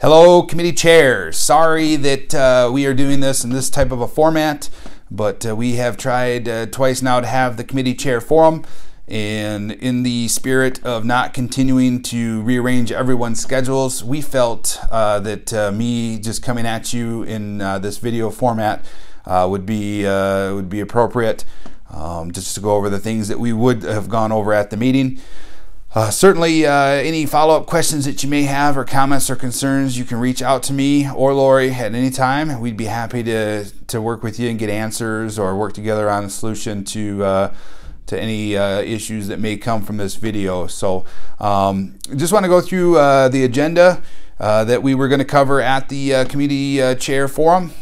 Hello, committee chairs. Sorry that we are doing this in this type of a format, but we have tried twice now to have the committee chair forum. And in the spirit of not continuing to rearrange everyone's schedules, we felt that me just coming at you in this video format would be appropriate, just to go over the things that we would have gone over at the meeting. Certainly, any follow-up questions that you may have or comments or concerns, you can reach out to me or Lori at any time. We'd be happy to work with you and get answers or work together on a solution to any issues that may come from this video. So just want to go through the agenda that we were going to cover at the committee chair forum.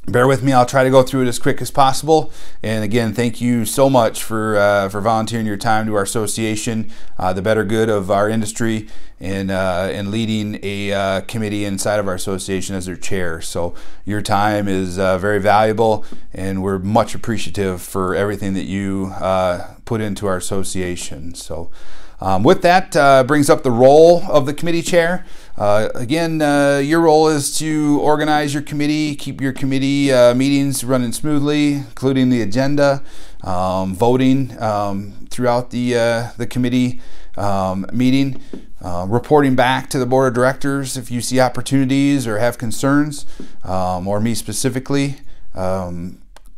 Bear with me, I'll try to go through it as quick as possible. And again, thank you so much for volunteering your time to our association, the better good of our industry, and leading a committee inside of our association as their chair. So your time is very valuable, and we're much appreciative for everything that you put into our association. So with that brings up the role of the committee chair. Again, your role is to organize your committee, keep your committee meetings running smoothly, including the agenda, voting throughout the committee meeting, reporting back to the board of directors if you see opportunities or have concerns, or me specifically.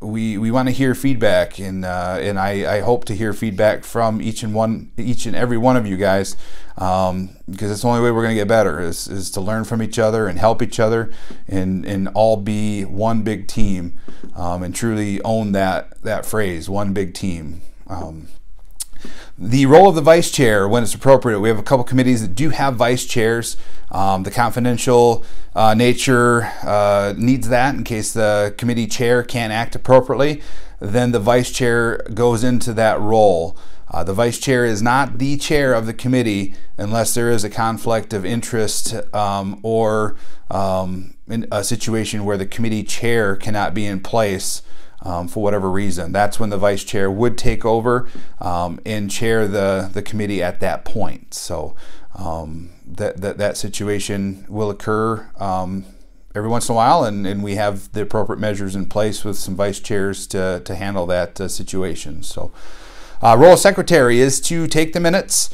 We want to hear feedback, and I hope to hear feedback from each and every one of you guys, because it's the only way we're going to get better is to learn from each other and help each other, and all be one big team, and truly own that phrase, one big team. The role of the vice chair when it's appropriate. We have a couple committees that do have vice chairs. The confidential nature needs that in case the committee chair can't act appropriately. Then the vice chair goes into that role. The vice chair is not the chair of the committee unless there is a conflict of interest or in a situation where the committee chair cannot be in place for whatever reason. That's when the vice chair would take over and chair the committee at that point. So that situation will occur every once in a while, and we have the appropriate measures in place with some vice chairs to handle that situation. So role of secretary is to take the minutes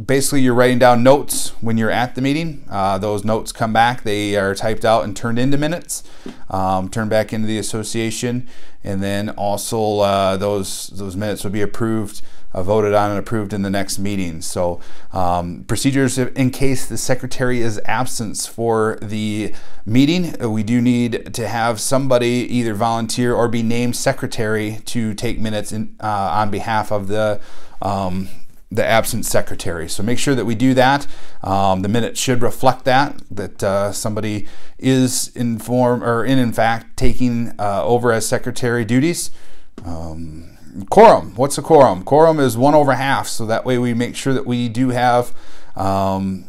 basically you're writing down notes when you're at the meeting. Those notes come back, they are typed out and turned into minutes, turned back into the association, and then also those minutes will be approved, voted on and approved in the next meeting. So procedures in case the secretary is absent for the meeting, we do need to have somebody either volunteer or be named secretary to take minutes on behalf of the absent secretary. So make sure that we do that. The minutes should reflect that somebody is in fact taking over as secretary duties. Quorum. What's a quorum? Quorum is 1/2, so that way we make sure that we do have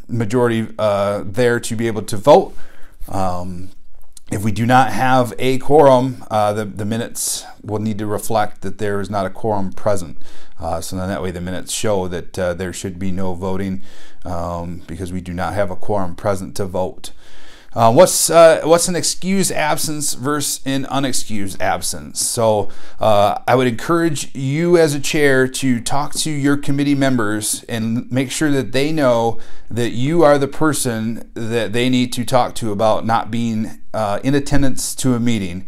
majority there to be able to vote. If we do not have a quorum, the minutes will need to reflect that there is not a quorum present. So then that way the minutes show that there should be no voting because we do not have a quorum present to vote. What's an excused absence versus an unexcused absence? So I would encourage you as a chair to talk to your committee members and make sure that they know that you are the person that they need to talk to about not being in attendance to a meeting.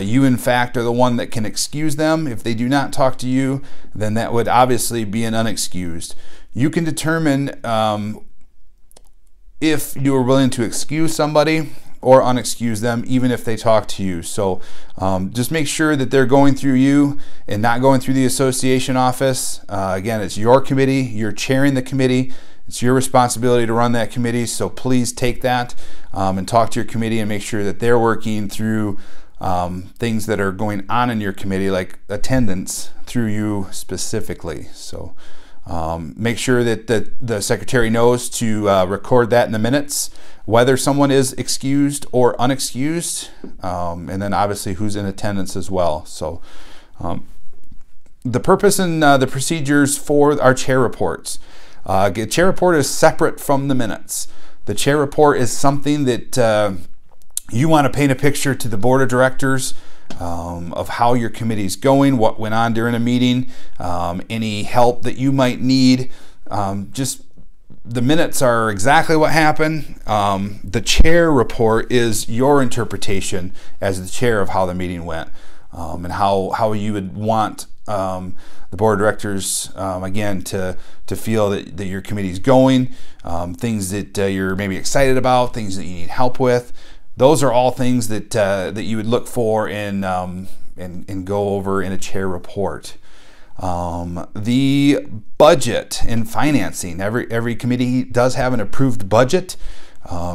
You in fact are the one that can excuse them. If they do not talk to you, then that would obviously be an unexcused. You can determine if you are willing to excuse somebody or unexcuse them, even if they talk to you. So just make sure that they're going through you and not going through the association office. Again, it's your committee, you're chairing the committee, it's your responsibility to run that committee, so please take that and talk to your committee and make sure that they're working through things that are going on in your committee, like attendance, through you specifically. So make sure that the secretary knows to record that in the minutes, whether someone is excused or unexcused, and then obviously who's in attendance as well. So the purpose and the procedures for our chair reports. Chair report is separate from the minutes. The chair report is something that you want to paint a picture to the board of directors of how your committee is going, what went on during a meeting, any help that you might need. Just the minutes are exactly what happened. The chair report is your interpretation as the chair of how the meeting went, and how you would want the board of directors, again, to feel that your committee is going, things that you're maybe excited about, things that you need help with. Those are all things that you would look for and go over in a chair report. The budget and financing. Every committee does have an approved budget.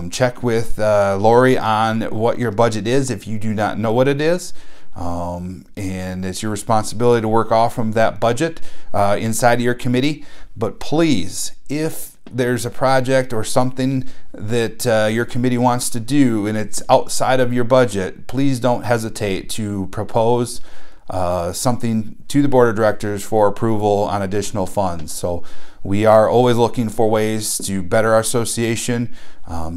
Check with Lori on what your budget is if you do not know what it is. And it's your responsibility to work off from that budget inside of your committee. But please, if there's a project or something that your committee wants to do and it's outside of your budget, please don't hesitate to propose something to the board of directors for approval on additional funds. So we are always looking for ways to better our association,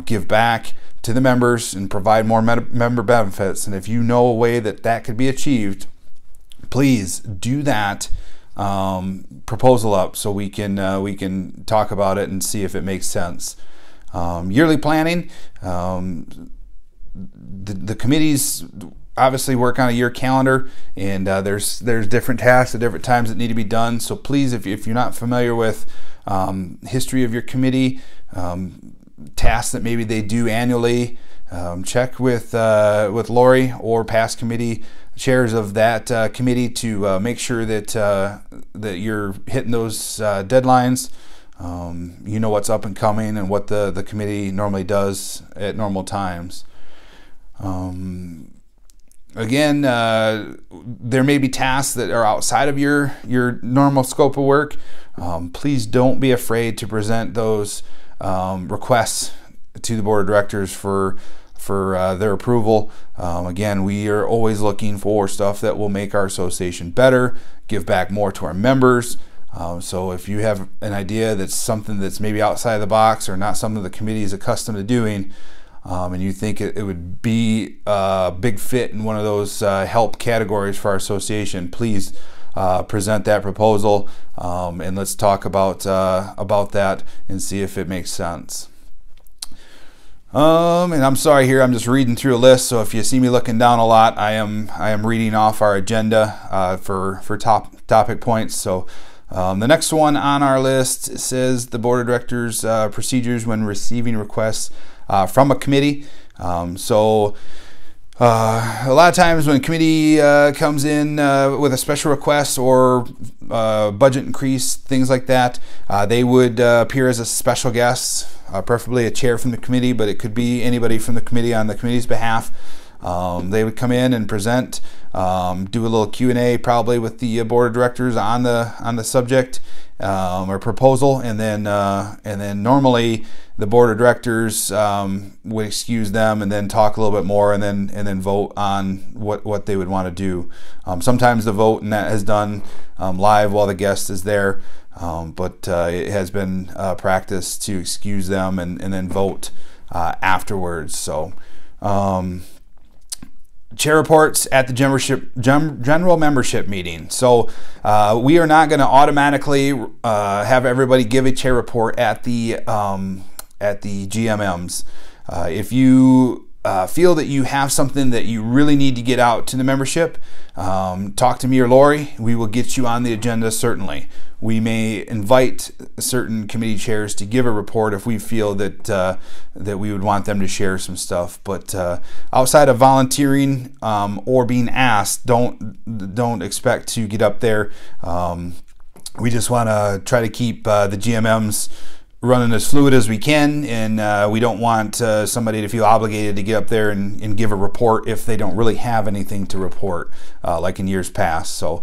give back to the members, and provide more member benefits. And if you know a way that could be achieved, please do that proposal up so we can talk about it and see if it makes sense. Yearly planning. The committees obviously work on a year calendar, and there's different tasks at different times that need to be done. So please, if you're not familiar with history of your committee, tasks that maybe they do annually, check with Lori or past committee chairs of that committee to make sure that you're hitting those deadlines. You know what's up and coming and what the committee normally does at normal times. Again, there may be tasks that are outside of your normal scope of work. Please don't be afraid to present those requests to the board of directors for their approval. Again, we are always looking for stuff that will make our association better, give back more to our members. So if you have an idea that's something that's maybe outside the box or not something the committee is accustomed to doing, and you think it would be a big fit in one of those help categories for our association, please present that proposal, and let's talk about that and see if it makes sense. And I'm sorry here, I'm just reading through a list, so if you see me looking down a lot, I am reading off our agenda for topic points. So the next one on our list says the board of directors procedures when receiving requests from a committee. So a lot of times when a committee comes in with a special request or budget increase, things like that, they would appear as a special guest, preferably a chair from the committee, but it could be anybody from the committee on the committee's behalf. They would come in and present, do a little Q&A probably with the board of directors on the subject or proposal, and then normally the board of directors would excuse them and then talk a little bit more and then vote on what they would want to do. Sometimes the vote and that is done live while the guest is there, but it has been practice to excuse them and then vote afterwards. So chair reports at the general membership meeting. So we are not going to automatically have everybody give a chair report at the GMMs. If you feel that you have something that you really need to get out to the membership, talk to me or Lori. We will get you on the agenda, certainly. We may invite certain committee chairs to give a report if we feel that we would want them to share some stuff. But outside of volunteering or being asked, don't expect to get up there. We just want to try to keep the GMMs running as fluid as we can, and we don't want somebody to feel obligated to get up there and give a report if they don't really have anything to report, like in years past. So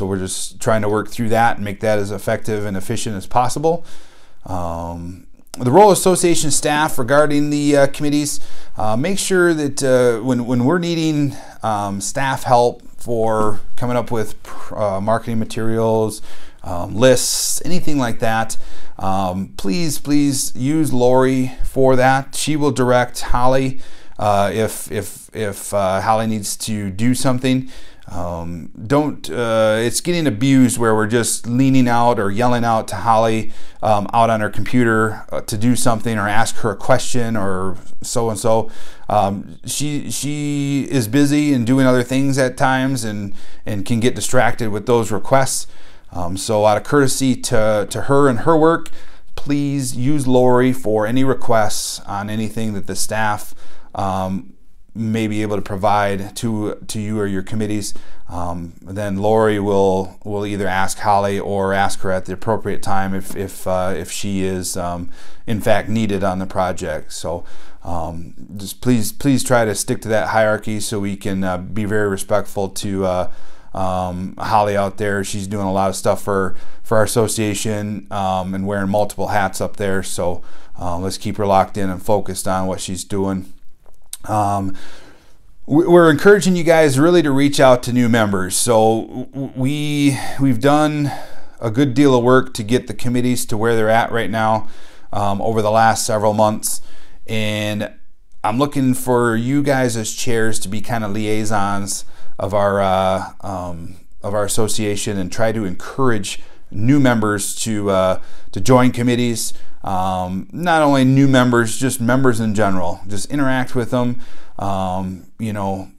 we're just trying to work through that and make that as effective and efficient as possible. the role of association staff regarding the committees, make sure that when we're needing staff help for coming up with marketing materials, lists, anything like that, please use Lori for that. She will direct Holly if Holly needs to do something. It's getting abused where we're just leaning out or yelling out to Holly out on her computer to do something or ask her a question or so and so. She is busy and doing other things at times and can get distracted with those requests. So out of courtesy to her and her work, please use Lori for any requests on anything that the staff may be able to provide to you or your committees. Then Lori will either ask Holly or ask her at the appropriate time if she is in fact needed on the project. So just please try to stick to that hierarchy so we can be very respectful to Holly out there. She's doing a lot of stuff for our association and wearing multiple hats up there. So let's keep her locked in and focused on what she's doing. We're encouraging you guys really to reach out to new members. So we've done a good deal of work to get the committees to where they're at right now over the last several months, and I'm looking for you guys as chairs to be kind of liaisons of our association and try to encourage new members to join committees. Not only new members, just members in general. Just interact with them. You know,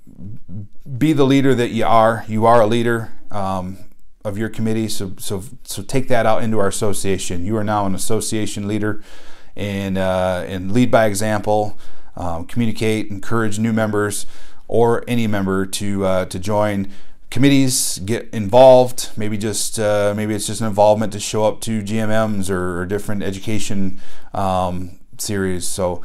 be the leader that you are. You are a leader of your committee. So take that out into our association. You are now an association leader, and lead by example. Communicate, encourage new members or any member to join committees, get involved. Maybe it's just an involvement to show up to GMMs or different education series. So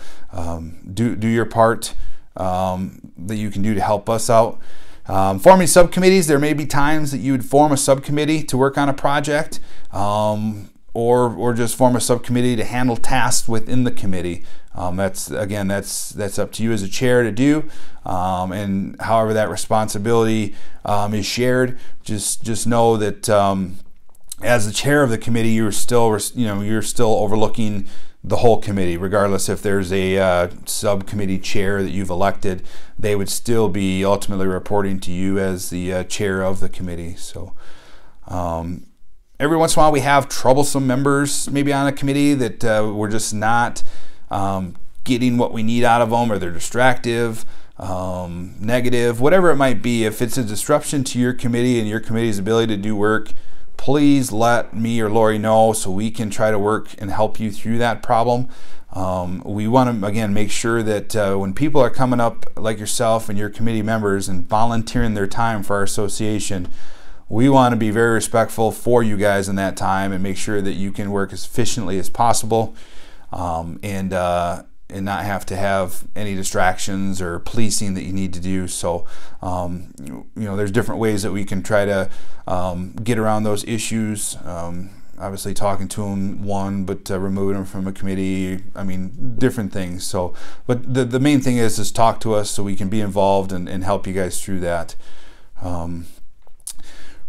do your part that you can do to help us out. Forming subcommittees, there may be times that you would form a subcommittee to work on a project, or just form a subcommittee to handle tasks within the committee. That's up to you as a chair to do, and however that responsibility is shared, just know that as the chair of the committee, you're still overlooking the whole committee, regardless if there's a subcommittee chair that you've elected. They would still be ultimately reporting to you as the chair of the committee. So every once in a while we have troublesome members maybe on a committee that we're just not getting what we need out of them, or they're distractive, negative, whatever it might be. If it's a disruption to your committee and your committee's ability to do work, please let me or Lori know so we can try to work and help you through that problem. We want to, again, make sure that when people are coming up like yourself and your committee members and volunteering their time for our association, we want to be very respectful for you guys in that time and make sure that you can work as efficiently as possible, and not have to have any distractions or policing that you need to do. So there's different ways that we can try to get around those issues. Obviously talking to them, but removing them from a committee, different things. So, but the main thing is talk to us so we can be involved and help you guys through that.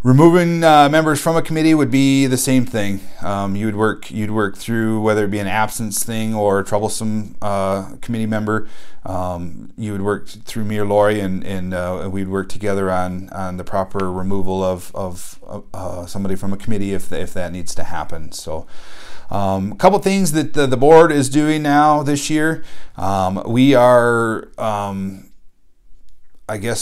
Removing members from a committee would be the same thing. You'd work through whether it be an absence thing or a troublesome committee member. You would work through me or Lori, and we'd work together on the proper removal of somebody from a committee if that needs to happen. So a couple things that the board is doing now this year. We are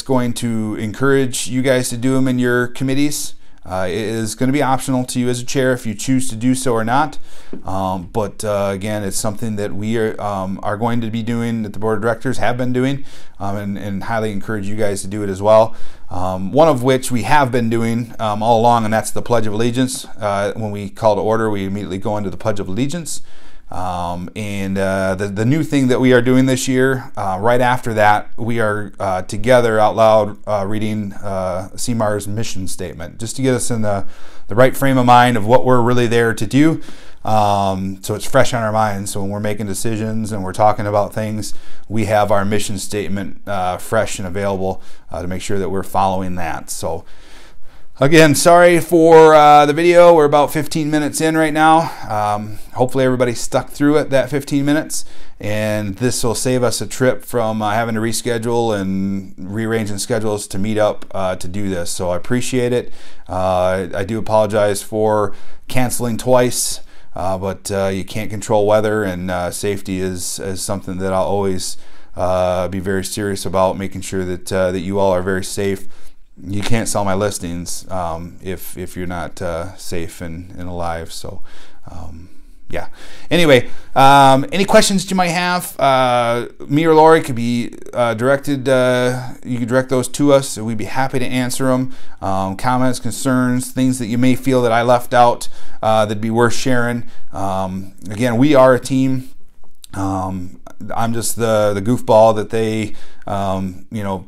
going to encourage you guys to do them in your committees. It is going to be optional to you as a chair if you choose to do so or not. But again, it's something that we are going to be doing, that the board of directors have been doing, and highly encourage you guys to do it as well. One of which we have been doing all along, and that's the Pledge of Allegiance. When we call to order, we immediately go into the Pledge of Allegiance. The new thing that we are doing this year, right after that, we are together out loud reading CMAR's mission statement, just to get us in the right frame of mind of what we're really there to do. So it's fresh on our minds. So when we're making decisions and we're talking about things, we have our mission statement fresh and available to make sure that we're following that. So again, sorry for the video. We're about 15 minutes in right now. Hopefully everybody stuck through it, that 15 minutes. And this will save us a trip from having to reschedule and rearranging schedules to meet up to do this. So I appreciate it. I do apologize for canceling twice, but you can't control weather, and safety is something that I'll always be very serious about, making sure that that you all are very safe. You can't sell my listings if you're not safe and alive. So yeah. Anyway, any questions that you might have, me or Lori could be directed. You can direct those to us, and we'd be happy to answer them. Comments, concerns, things that you may feel that I left out that'd be worth sharing. Again, we are a team. I'm just the goofball that they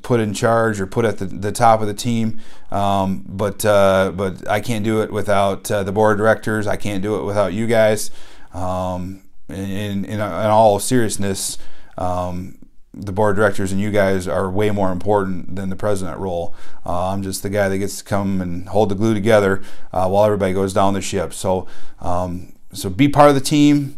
put in charge or put at the top of the team, but I can't do it without the board of directors. I can't do it without you guys. In all seriousness, the board of directors and you guys are way more important than the president role. I'm just the guy that gets to come and hold the glue together while everybody goes down the ship. So so be part of the team.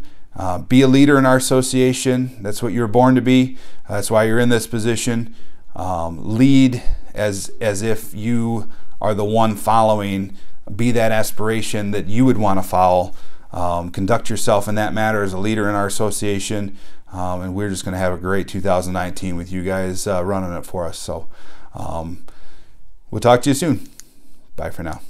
Be a leader in our association. That's what you're born to be. That's why you're in this position. Lead as if you are the one following. Be that aspiration that you would want to follow. Conduct yourself in that matter as a leader in our association. And we're just going to have a great 2019 with you guys running it for us. So we'll talk to you soon. Bye for now.